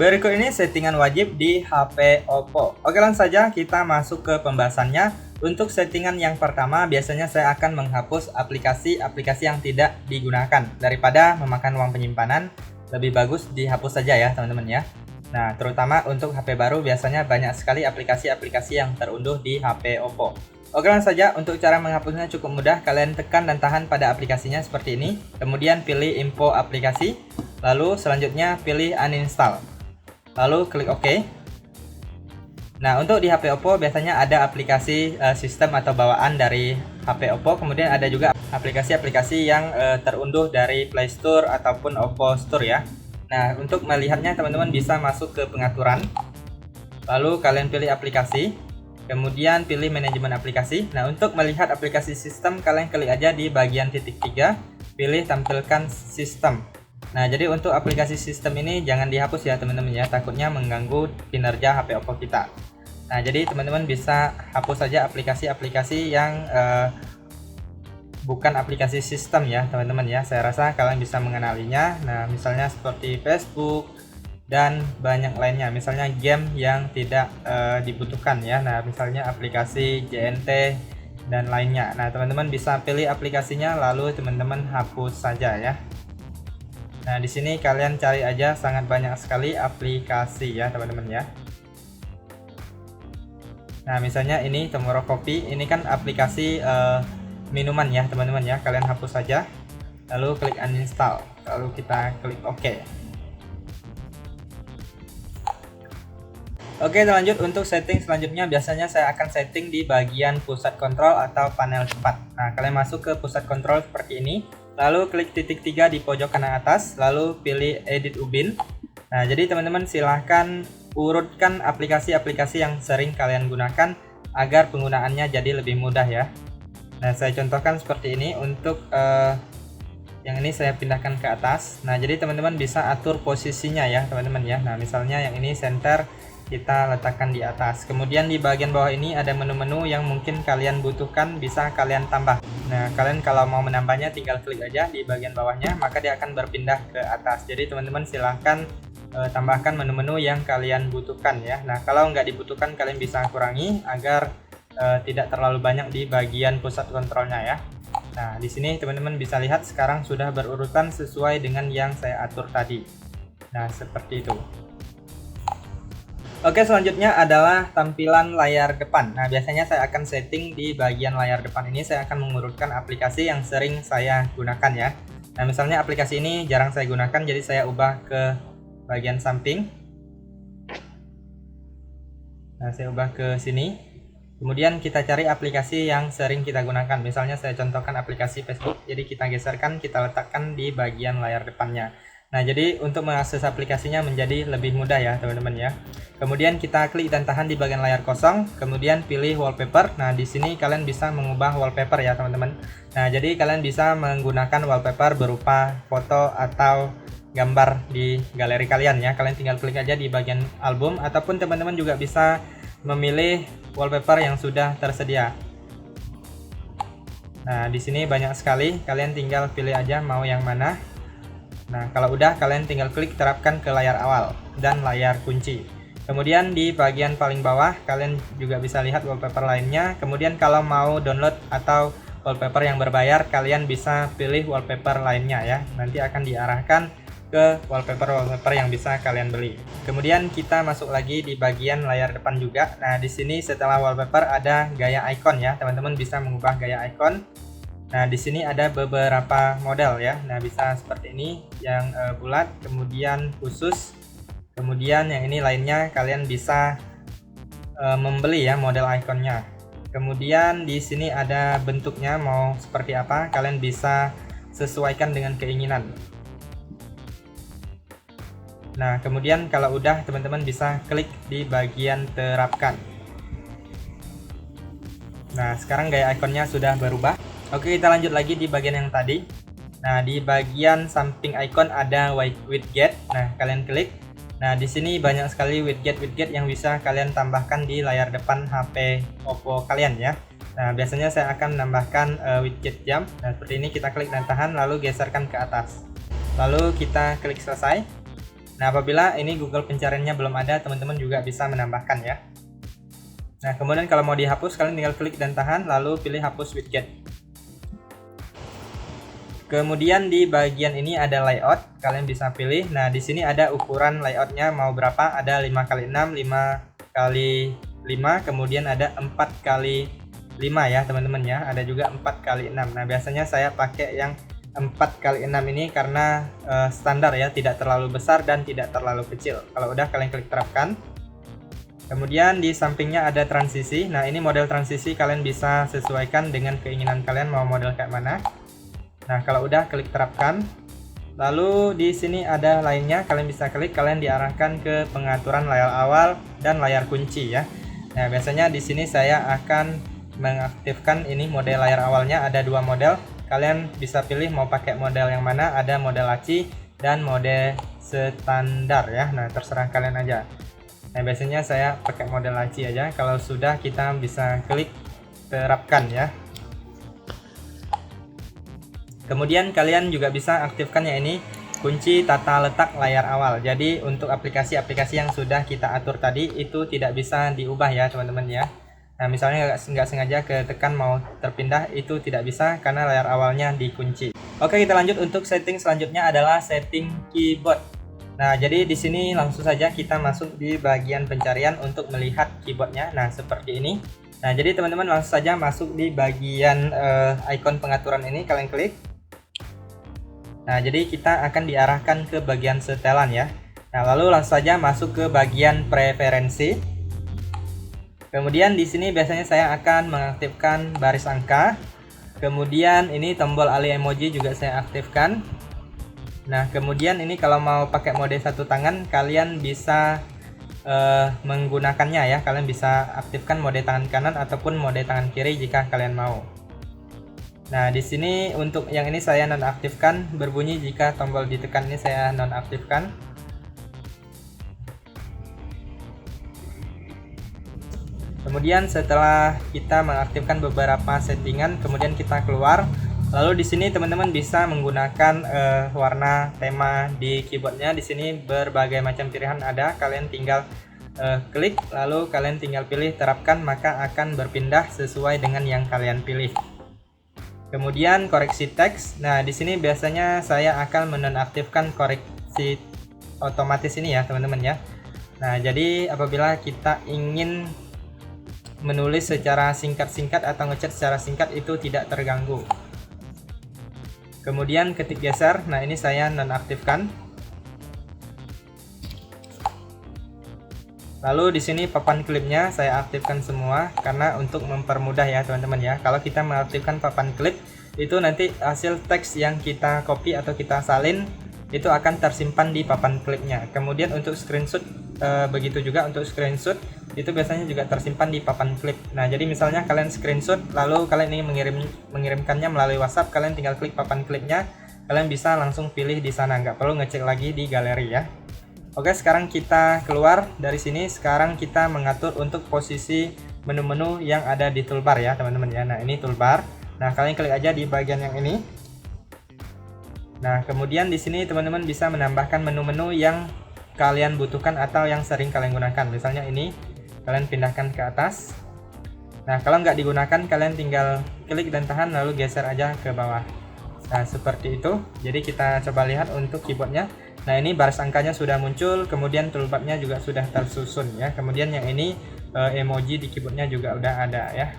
Berikut ini settingan wajib di HP Oppo. Oke, langsung saja kita masuk ke pembahasannya. Untuk settingan yang pertama, biasanya saya akan menghapus aplikasi-aplikasi yang tidak digunakan. Daripada memakan uang penyimpanan, lebih bagus dihapus saja ya teman-teman ya. Nah, terutama untuk HP baru biasanya banyak sekali aplikasi-aplikasi yang terunduh di HP Oppo. Oke, langsung saja. Untuk cara menghapusnya cukup mudah. Kalian tekan dan tahan pada aplikasinya seperti ini. Kemudian pilih info aplikasi. Lalu selanjutnya pilih uninstall. Lalu klik OK. Nah, untuk di HP Oppo biasanya ada aplikasi sistem atau bawaan dari HP Oppo. Kemudian ada juga aplikasi-aplikasi yang terunduh dari Play Store ataupun Oppo Store ya. Nah, untuk melihatnya teman-teman bisa masuk ke pengaturan. Lalu kalian pilih aplikasi. Kemudian pilih manajemen aplikasi. Nah, untuk melihat aplikasi sistem kalian klik aja di bagian titik 3. Pilih tampilkan sistem. Nah, jadi untuk aplikasi sistem ini jangan dihapus ya teman-teman ya, takutnya mengganggu kinerja HP Oppo kita. Nah, jadi teman-teman bisa hapus saja aplikasi-aplikasi yang bukan aplikasi sistem ya teman-teman ya. Saya rasa kalian bisa mengenalinya. Nah, misalnya seperti Facebook dan banyak lainnya, misalnya game yang tidak dibutuhkan ya. Nah, misalnya aplikasi JNT dan lainnya. Nah, teman-teman bisa pilih aplikasinya lalu teman-teman hapus saja ya. Nah, di sini kalian cari aja, sangat banyak sekali aplikasi ya teman-teman ya. Nah, misalnya ini Tomorrow Coffee, ini kan aplikasi minuman ya teman-teman ya. Kalian hapus saja, lalu klik uninstall, lalu kita klik OK. Oke, lanjut untuk setting selanjutnya. Biasanya saya akan setting di bagian pusat kontrol atau panel cepat. Nah, kalian masuk ke pusat kontrol seperti ini. Lalu klik titik 3 di pojok kanan atas, lalu pilih edit ubin. Nah, jadi teman-teman silahkan urutkan aplikasi-aplikasi yang sering kalian gunakan agar penggunaannya jadi lebih mudah ya. Nah, saya contohkan seperti ini. Untuk yang ini saya pindahkan ke atas. Nah, jadi teman-teman bisa atur posisinya ya teman-teman ya. Nah, misalnya yang ini center, kita letakkan di atas. Kemudian di bagian bawah ini ada menu-menu yang mungkin kalian butuhkan, bisa kalian tambah. Nah, kalian kalau mau menambahnya tinggal klik aja di bagian bawahnya, maka dia akan berpindah ke atas. Jadi teman-teman silahkan tambahkan menu-menu yang kalian butuhkan ya. Nah, kalau nggak dibutuhkan kalian bisa kurangi agar tidak terlalu banyak di bagian pusat kontrolnya ya. Nah, di sini teman-teman bisa lihat sekarang sudah berurutan sesuai dengan yang saya atur tadi. Nah, seperti itu. Oke, selanjutnya adalah tampilan layar depan. Nah, biasanya saya akan setting di bagian layar depan ini. Saya akan mengurutkan aplikasi yang sering saya gunakan ya. Nah, misalnya aplikasi ini jarang saya gunakan, jadi saya ubah ke bagian samping. Nah, saya ubah ke sini. Kemudian kita cari aplikasi yang sering kita gunakan. Misalnya saya contohkan aplikasi Facebook. Jadi kita geserkan, kita letakkan di bagian layar depannya. Nah, jadi untuk mengakses aplikasinya menjadi lebih mudah ya teman-teman ya. Kemudian kita klik dan tahan di bagian layar kosong, kemudian pilih wallpaper. Nah, di sini kalian bisa mengubah wallpaper ya teman-teman. Nah, jadi kalian bisa menggunakan wallpaper berupa foto atau gambar di galeri kalian ya. Kalian tinggal klik aja di bagian album, ataupun teman-teman juga bisa memilih wallpaper yang sudah tersedia. Nah, di sini banyak sekali, kalian tinggal pilih aja mau yang mana. Nah, kalau udah kalian tinggal klik terapkan ke layar awal dan layar kunci. Kemudian di bagian paling bawah kalian juga bisa lihat wallpaper lainnya. Kemudian kalau mau download atau wallpaper yang berbayar, kalian bisa pilih wallpaper lainnya ya. Nanti akan diarahkan ke wallpaper yang bisa kalian beli. Kemudian kita masuk lagi di bagian layar depan juga. Nah, di sini setelah wallpaper ada gaya icon ya. Teman-teman bisa mengubah gaya icon. Nah, di sini ada beberapa model ya. Nah, bisa seperti ini yang bulat, kemudian khusus, kemudian yang ini lainnya kalian bisa membeli ya model ikonnya. Kemudian di sini ada bentuknya mau seperti apa, kalian bisa sesuaikan dengan keinginan. Nah, kemudian kalau udah teman-teman bisa klik di bagian terapkan. Nah, sekarang gaya ikonnya sudah berubah. Oke, kita lanjut lagi di bagian yang tadi. Nah, di bagian samping icon ada widget. Nah, kalian klik. Nah, di sini banyak sekali widget-widget yang bisa kalian tambahkan di layar depan HP Oppo kalian ya. Nah, biasanya saya akan menambahkan widget jam. Nah, seperti ini kita klik dan tahan lalu geserkan ke atas. Lalu kita klik selesai. Nah, apabila ini Google pencariannya belum ada, teman-teman juga bisa menambahkan ya. Nah, kemudian kalau mau dihapus, kalian tinggal klik dan tahan, lalu pilih hapus widget. Kemudian di bagian ini ada layout, kalian bisa pilih. Nah, di sini ada ukuran layoutnya mau berapa, ada 5x6, 5x5, kemudian ada 4x5 ya teman-teman ya, ada juga 4x6. Nah, biasanya saya pakai yang 4x6 ini karena standar ya, tidak terlalu besar dan tidak terlalu kecil. Kalau udah, kalian klik terapkan. Kemudian di sampingnya ada transisi. Nah, ini model transisi kalian bisa sesuaikan dengan keinginan kalian mau model kayak mana. Nah, kalau udah, klik terapkan. Lalu di sini ada lainnya, kalian bisa klik, kalian diarahkan ke pengaturan layar awal dan layar kunci ya. Nah, biasanya di sini saya akan mengaktifkan ini model layar awalnya, ada 2 model. Kalian bisa pilih mau pakai model yang mana, ada model laci dan mode standar ya. Nah, terserah kalian aja. Nah, biasanya saya pakai model laci aja. Kalau sudah, kita bisa klik terapkan ya. Kemudian kalian juga bisa aktifkan yang ini, kunci tata letak layar awal. Jadi untuk aplikasi-aplikasi yang sudah kita atur tadi itu tidak bisa diubah ya teman-teman ya. Nah, misalnya nggak sengaja ketekan mau terpindah, itu tidak bisa karena layar awalnya dikunci. Oke, kita lanjut. Untuk setting selanjutnya adalah setting keyboard. Nah, jadi di sini langsung saja kita masuk di bagian pencarian untuk melihat keyboardnya. Nah, seperti ini. Nah, jadi teman-teman langsung saja masuk di bagian icon pengaturan ini, kalian klik. Nah, jadi kita akan diarahkan ke bagian setelan ya. Nah, lalu langsung saja masuk ke bagian preferensi. Kemudian di sini biasanya saya akan mengaktifkan baris angka. Kemudian ini tombol alih emoji juga saya aktifkan. Nah, kemudian ini kalau mau pakai mode satu tangan, kalian bisa menggunakannya ya. Kalian bisa aktifkan mode tangan kanan ataupun mode tangan kiri jika kalian mau. Nah, di sini untuk yang ini saya nonaktifkan, berbunyi jika tombol ditekan, ini saya nonaktifkan. Kemudian setelah kita mengaktifkan beberapa settingan, kemudian kita keluar. Lalu di sini teman-teman bisa menggunakan warna tema di keyboardnya. Di sini berbagai macam pilihan ada. Kalian tinggal klik, lalu kalian tinggal pilih terapkan, maka akan berpindah sesuai dengan yang kalian pilih. Kemudian koreksi teks. Nah, di sini biasanya saya akan menonaktifkan koreksi otomatis ini ya teman-teman ya. Nah, jadi apabila kita ingin menulis secara singkat-singkat atau ngechat secara singkat, itu tidak terganggu. Kemudian ketik geser, nah ini saya nonaktifkan. Lalu di sini papan klipnya saya aktifkan semua karena untuk mempermudah ya teman-teman ya. Kalau kita mengaktifkan papan klip, itu nanti hasil teks yang kita copy atau kita salin itu akan tersimpan di papan klipnya. Kemudian untuk screenshot begitu juga, untuk screenshot itu biasanya juga tersimpan di papan klip. Nah, jadi misalnya kalian screenshot lalu kalian ingin mengirimkannya melalui WhatsApp, kalian tinggal klik papan klipnya, kalian bisa langsung pilih di sana, nggak perlu ngecek lagi di galeri ya. Oke, sekarang kita keluar dari sini. Sekarang kita mengatur untuk posisi menu-menu yang ada di toolbar ya teman-teman ya. Nah, ini toolbar. Nah, kalian klik aja di bagian yang ini. Nah, kemudian di sini teman-teman bisa menambahkan menu-menu yang kalian butuhkan atau yang sering kalian gunakan. Misalnya ini kalian pindahkan ke atas. Nah, kalau nggak digunakan, kalian tinggal klik dan tahan lalu geser aja ke bawah. Nah, seperti itu. Jadi kita coba lihat untuk keyboardnya. Nah, ini baris angkanya sudah muncul, kemudian toolbarnya juga sudah tersusun ya. Kemudian yang ini emoji di keyboardnya juga udah ada ya.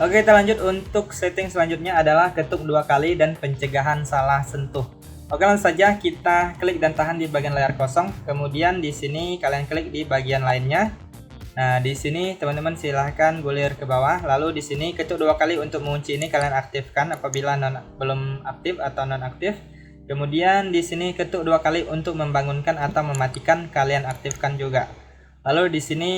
Oke, kita lanjut. Untuk setting selanjutnya adalah ketuk 2 kali dan pencegahan salah sentuh. Oke, langsung saja kita klik dan tahan di bagian layar kosong. Kemudian di sini kalian klik di bagian lainnya. Nah, di sini teman-teman silahkan gulir ke bawah. Lalu di sini ketuk 2 kali untuk mengunci ini kalian aktifkan apabila belum aktif atau nonaktif. Kemudian di sini ketuk 2 kali untuk membangunkan atau mematikan, kalian aktifkan juga. Lalu di sini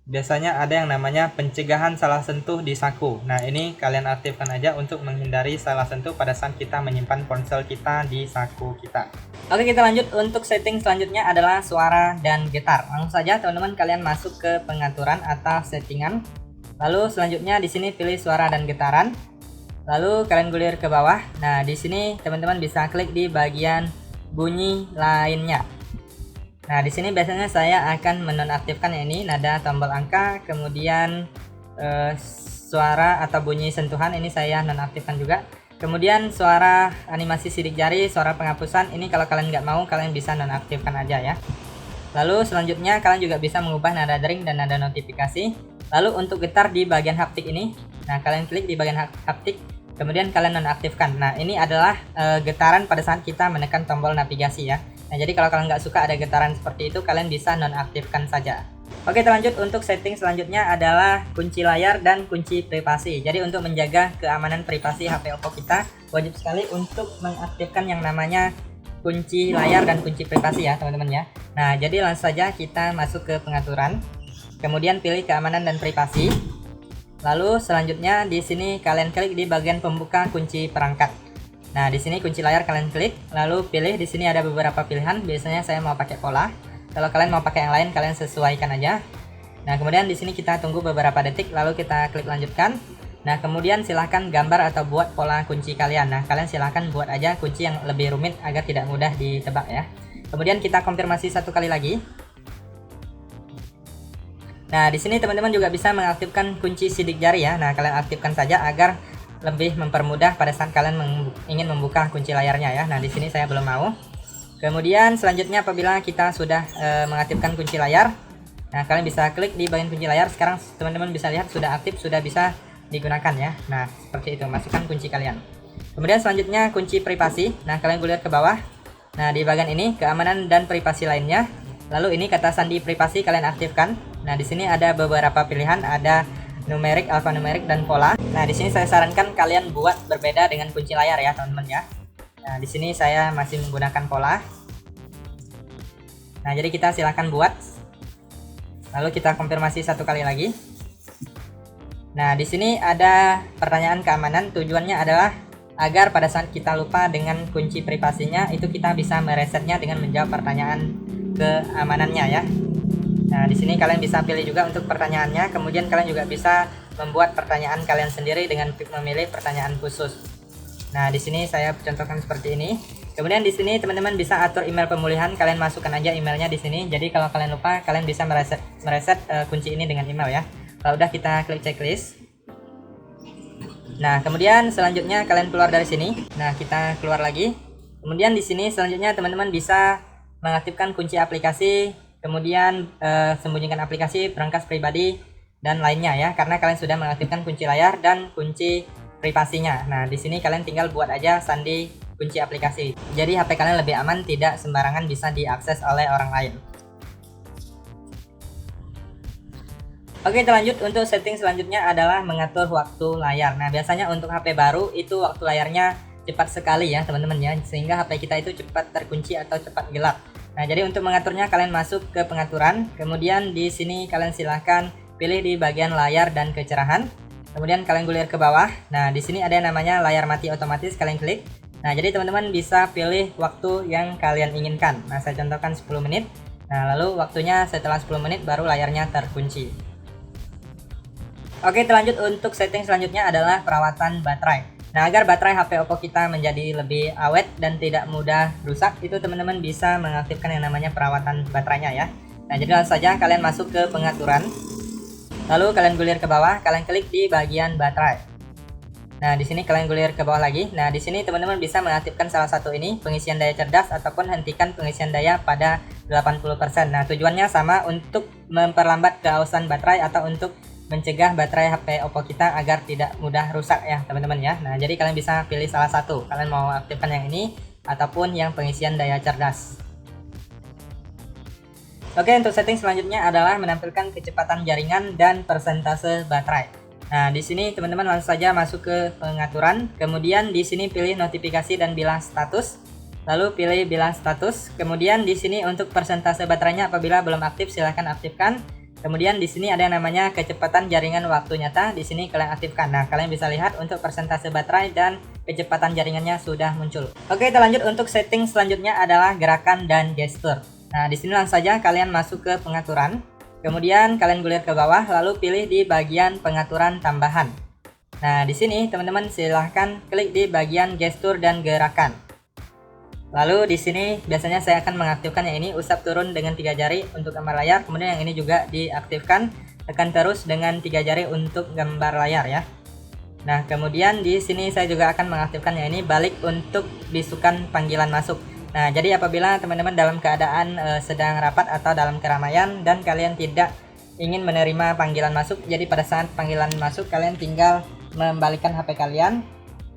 biasanya ada yang namanya pencegahan salah sentuh di saku. Nah, ini kalian aktifkan aja untuk menghindari salah sentuh pada saat kita menyimpan ponsel kita di saku kita. Oke, kita lanjut. Untuk setting selanjutnya adalah suara dan getar. Langsung saja teman-teman kalian masuk ke pengaturan atau settingan. Lalu selanjutnya di sini pilih suara dan getaran. Lalu kalian gulir ke bawah. Nah, di sini teman-teman bisa klik di bagian bunyi lainnya. Nah, di sini biasanya saya akan menonaktifkan ini nada tombol angka, kemudian suara atau bunyi sentuhan ini saya nonaktifkan juga. Kemudian suara animasi sidik jari, suara penghapusan ini kalau kalian nggak mau kalian bisa nonaktifkan aja ya. Lalu selanjutnya kalian juga bisa mengubah nada dering dan nada notifikasi. Lalu untuk getar di bagian haptik ini, nah kalian klik di bagian haptik, kemudian kalian nonaktifkan. Nah, ini adalah getaran pada saat kita menekan tombol navigasi ya. Nah, jadi kalau kalian nggak suka ada getaran seperti itu, kalian bisa nonaktifkan saja. Oke, terlanjut untuk setting selanjutnya adalah kunci layar dan kunci privasi. Jadi untuk menjaga keamanan privasi HP Oppo kita, wajib sekali untuk mengaktifkan yang namanya kunci layar dan kunci privasi ya teman-teman ya. Nah, jadi langsung saja kita masuk ke pengaturan, kemudian pilih keamanan dan privasi. Lalu selanjutnya di sini kalian klik di bagian pembuka kunci perangkat. Nah, di sini kunci layar kalian klik, lalu pilih di sini ada beberapa pilihan. Biasanya saya mau pakai pola. Kalau kalian mau pakai yang lain, kalian sesuaikan aja. Nah, kemudian di sini kita tunggu beberapa detik, lalu kita klik lanjutkan. Nah, kemudian silahkan gambar atau buat pola kunci kalian. Nah, kalian silahkan buat aja kunci yang lebih rumit agar tidak mudah ditebak ya. Kemudian kita konfirmasi satu kali lagi. Nah, di sini teman-teman juga bisa mengaktifkan kunci sidik jari ya. Nah, kalian aktifkan saja agar lebih mempermudah pada saat kalian ingin membuka kunci layarnya ya. Nah, di sini saya belum mau. Kemudian selanjutnya apabila kita sudah mengaktifkan kunci layar, nah kalian bisa klik di bagian kunci layar. Sekarang teman-teman bisa lihat sudah aktif, sudah bisa digunakan ya. Nah, seperti itu, masukkan kunci kalian. Kemudian selanjutnya kunci privasi. Nah, kalian gulir ke bawah. Nah, di bagian ini keamanan dan privasi lainnya. Lalu ini kata sandi privasi kalian aktifkan. Nah, di sini ada beberapa pilihan, ada numerik, alfanumerik, dan pola. Nah, di sini saya sarankan kalian buat berbeda dengan kunci layar ya, teman-teman ya. Nah, di sini saya masih menggunakan pola. Nah, jadi kita silahkan buat. Lalu kita konfirmasi satu kali lagi. Nah, di sini ada pertanyaan keamanan. Tujuannya adalah agar pada saat kita lupa dengan kunci privasinya, itu kita bisa meresetnya dengan menjawab pertanyaan keamanannya ya. Nah, di sini kalian bisa pilih juga untuk pertanyaannya. Kemudian kalian juga bisa membuat pertanyaan kalian sendiri dengan memilih pertanyaan khusus. Nah, di sini saya contohkan seperti ini. Kemudian di sini teman-teman bisa atur email pemulihan, kalian masukkan aja emailnya di sini. Jadi kalau kalian lupa, kalian bisa mereset kunci ini dengan email ya. Kalau udah kita klik checklist. Nah, kemudian selanjutnya kalian keluar dari sini. Nah, kita keluar lagi. Kemudian di sini selanjutnya teman-teman bisa mengaktifkan kunci aplikasi, kemudian sembunyikan aplikasi, perangkas pribadi dan lainnya ya. Karena kalian sudah mengaktifkan kunci layar dan kunci privasinya. Nah, di sini kalian tinggal buat aja sandi kunci aplikasi. Jadi HP kalian lebih aman, tidak sembarangan bisa diakses oleh orang lain. Oke, lanjut untuk setting selanjutnya adalah mengatur waktu layar. Nah, biasanya untuk HP baru itu waktu layarnya cepat sekali ya, teman-teman ya, sehingga HP kita itu cepat terkunci atau cepat gelap. Nah, jadi untuk mengaturnya kalian masuk ke pengaturan, kemudian di sini kalian silahkan pilih di bagian layar dan kecerahan. Kemudian kalian gulir ke bawah. Nah, di sini ada yang namanya layar mati otomatis, kalian klik. Nah, jadi teman-teman bisa pilih waktu yang kalian inginkan. Nah, saya contohkan 10 menit. Nah, lalu waktunya setelah 10 menit baru layarnya terkunci. Oke, lanjut untuk setting selanjutnya adalah perawatan baterai. Nah, agar baterai HP Oppo kita menjadi lebih awet dan tidak mudah rusak, itu teman-teman bisa mengaktifkan yang namanya perawatan baterainya ya. Nah, jadi langsung saja kalian masuk ke pengaturan. Lalu kalian gulir ke bawah, kalian klik di bagian baterai. Nah, di sini kalian gulir ke bawah lagi. Nah, di sini teman-teman bisa mengaktifkan salah satu ini, pengisian daya cerdas ataupun hentikan pengisian daya pada 80%. Nah, tujuannya sama, untuk memperlambat keausan baterai atau untuk mencegah baterai HP Oppo kita agar tidak mudah rusak ya, teman-teman ya. Nah, jadi kalian bisa pilih salah satu. Kalian mau aktifkan yang ini ataupun yang pengisian daya cerdas. Oke, untuk setting selanjutnya adalah menampilkan kecepatan jaringan dan persentase baterai. Nah, di sini teman-teman langsung saja masuk ke pengaturan, kemudian di sini pilih notifikasi dan bilang status, lalu pilih bilang status. Kemudian di sini untuk persentase baterainya apabila belum aktif silahkan aktifkan. Kemudian di sini ada yang namanya kecepatan jaringan waktu nyata, di sini kalian aktifkan. Nah, kalian bisa lihat untuk persentase baterai dan kecepatan jaringannya sudah muncul. Oke, kita lanjut untuk setting selanjutnya adalah gerakan dan gestur. Nah, di sini langsung saja kalian masuk ke pengaturan. Kemudian kalian gulir ke bawah, lalu pilih di bagian pengaturan tambahan. Nah, di sini teman-teman silahkan klik di bagian gestur dan gerakan. Lalu di sini biasanya saya akan mengaktifkan yang ini, usap turun dengan 3 jari untuk gambar layar, kemudian yang ini juga diaktifkan, tekan terus dengan 3 jari untuk gambar layar ya. Nah, kemudian di sini saya juga akan mengaktifkan yang ini, balik untuk bisukan panggilan masuk. Nah, jadi apabila teman-teman dalam keadaan sedang rapat atau dalam keramaian dan kalian tidak ingin menerima panggilan masuk, jadi pada saat panggilan masuk kalian tinggal membalikkan HP kalian,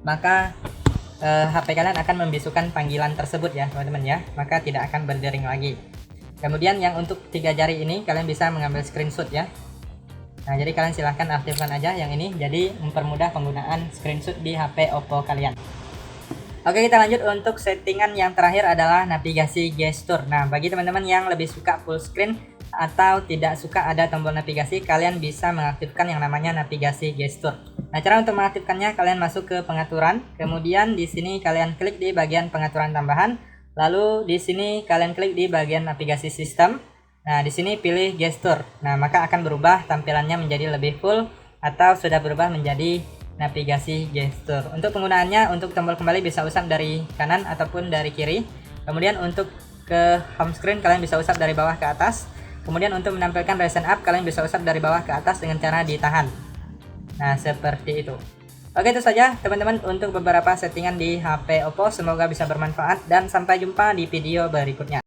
maka HP kalian akan membisukan panggilan tersebut ya teman-teman ya, maka tidak akan berdering lagi. Kemudian yang untuk 3 jari ini kalian bisa mengambil screenshot ya. Nah, jadi kalian silahkan aktifkan aja yang ini, jadi mempermudah penggunaan screenshot di HP Oppo kalian. Oke, kita lanjut untuk settingan yang terakhir adalah navigasi gestur. Nah, bagi teman-teman yang lebih suka full screen atau tidak suka ada tombol navigasi, kalian bisa mengaktifkan yang namanya navigasi gestur. Nah, cara untuk mengaktifkannya, kalian masuk ke pengaturan, kemudian di sini kalian klik di bagian pengaturan tambahan, lalu di sini kalian klik di bagian navigasi sistem. Nah, di sini pilih gestur. Nah, maka akan berubah tampilannya menjadi lebih full atau sudah berubah menjadi navigasi gestur. Untuk penggunaannya, untuk tombol kembali bisa usap dari kanan ataupun dari kiri. Kemudian untuk ke home screen kalian bisa usap dari bawah ke atas. Kemudian untuk menampilkan recent up kalian bisa usap dari bawah ke atas dengan cara ditahan. Nah, seperti itu. Oke, itu saja teman-teman untuk beberapa settingan di HP Oppo. Semoga bisa bermanfaat dan sampai jumpa di video berikutnya.